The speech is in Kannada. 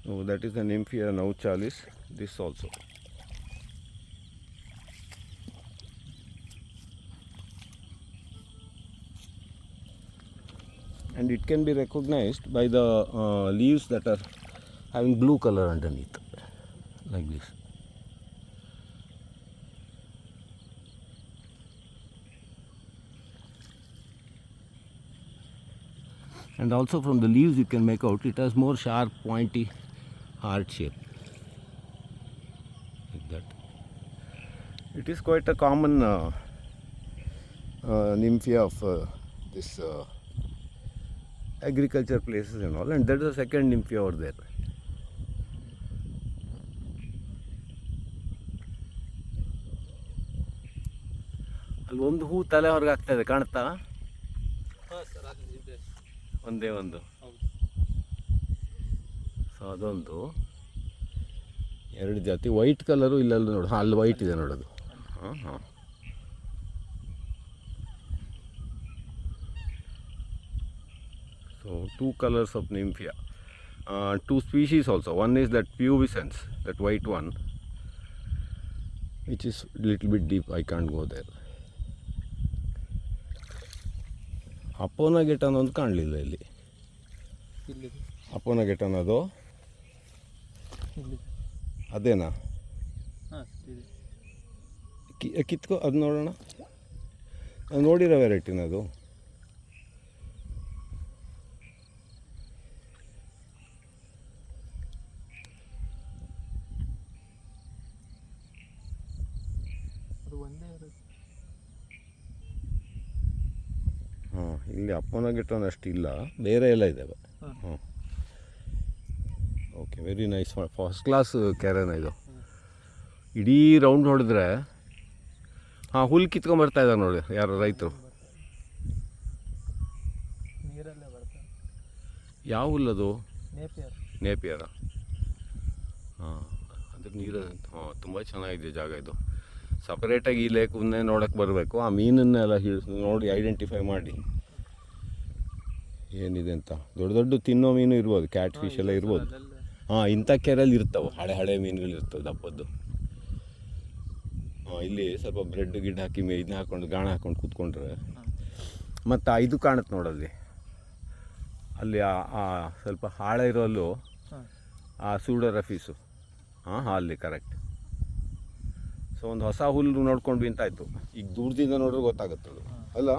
So that is the Nymphia nauchalis. This also. And it can be recognized by the leaves that are having blue color underneath, like this. And also from the leaves you can make out it has more sharp, pointy, heart shape, like that. It is quite a common nymphia of this agriculture places and all, and that is the second nymphia over there. ಅಲ್ಲಿ ಒಂದು ಹೂ ತಲೆ ಹೊರಗೆ ಆಗ್ತಾ ಇದೆ, ಕಾಣುತ್ತಾ? ಒಂದೇ ಒಂದು. ಸೊ ಅದೊಂದು ಎರಡು ಜಾತಿ. ವೈಟ್ ಕಲರು ಇಲ್ಲೆಲ್ಲ ನೋಡು. ಹಾಂ, ಅಲ್ಲಿ ವೈಟ್ ಇದೆ ನೋಡೋದು. ಹಾಂ ಹಾಂ. So 2 colors of nymphia, 2 species also. One is that pubescens, that white one, which is little bit deep. I can't go there. ಅಪೋನಗೆಟ್ ಅನ್ನೋದು ಕಾಣಲಿಲ್ಲ ಇಲ್ಲಿ. ಅಪೋನಗೆಟ್ ಅನ್ನೋದು ಅದೇನಾ? ಕಿತ್ಕೋ, ಅದು ನೋಡೋಣ. ನೋಡಿರೋ ವೆರೈಟಿನ ಅದು? ಹಾಂ, ಇಲ್ಲಿ ಅಪ್ಪನಾಗಿಟ್ಟವನು ಅಷ್ಟಿಲ್ಲ, ಬೇರೆ ಎಲ್ಲ ಇದ್ದಾವೆ. ಹಾಂ, okay, very nice, first class ಕ್ಯಾರನ ಇದು. ಇಡೀ ರೌಂಡ್ ಹೊಡೆದ್ರೆ ಹಾಂ, ಹುಲ್ಲು ಕಿತ್ಕೊಂಬರ್ತಾ ಇದ್ದಾರೆ ನೋಡಿ ಯಾರು ರೈತರು. ಯಾವ ಹುಲ್ಲದು? ನೇಪಿಯರ. ಹಾಂ, ಅದಕ್ಕೆ ನೀರು. ಹಾಂ, ತುಂಬ ಚೆನ್ನಾಗಿದೆ ಜಾಗ ಇದು. ಸಪ್ರೇಟಾಗಿ ಈ ಲೇಕನ್ನೇ ನೋಡೋಕ್ಕೆ ಬರಬೇಕು. ಆ ಮೀನನ್ನೆಲ್ಲ ನೋಡಿ ಐಡೆಂಟಿಫೈ ಮಾಡಿ ಏನಿದೆ ಅಂತ. ದೊಡ್ಡ ದೊಡ್ಡ ತಿನ್ನೋ ಮೀನು ಇರ್ಬೋದು, ಕ್ಯಾಟ್ ಫಿಶ್ ಎಲ್ಲ ಇರ್ಬೋದು. ಹಾಂ, ಇಂಥ ಕೆರೆಯಲ್ಲಿ ಇರ್ತಾವೆ, ಹಳೆ ಮೀನುಗಳು ಇರ್ತವೆ ದಪ್ಪದ್ದು. ಹಾಂ, ಇಲ್ಲಿ ಸ್ವಲ್ಪ ಬ್ರೆಡ್ ಗಿಡ್ ಹಾಕಿ ಇದನ್ನ ಹಾಕ್ಕೊಂಡು ಗಾಣ ಹಾಕ್ಕೊಂಡು ಕೂತ್ಕೊಂಡ್ರೆ ಮತ್ತು ಇದು ಕಾಣುತ್ತೆ ನೋಡಲ್ಲಿ. ಅಲ್ಲಿ ಆ ಸ್ವಲ್ಪ ಆಳ ಇರೋಲ್ಲೂ ಆ ಸೂಡೋರಫೀಸು. ಹಾಂ, ಅಲ್ಲಿ ಕರೆಕ್ಟ್. ಸೊ ಒಂದು ಹೊಸ ಹುಲ್ಲು ನೋಡ್ಕೊಂಡು ನಿಂತಾಯ್ತು. ಈಗ ದೂರದಿಂದ ನೋಡ್ರೆ ಗೊತ್ತಾಗುತ್ತದು ಅಲ್ಲ?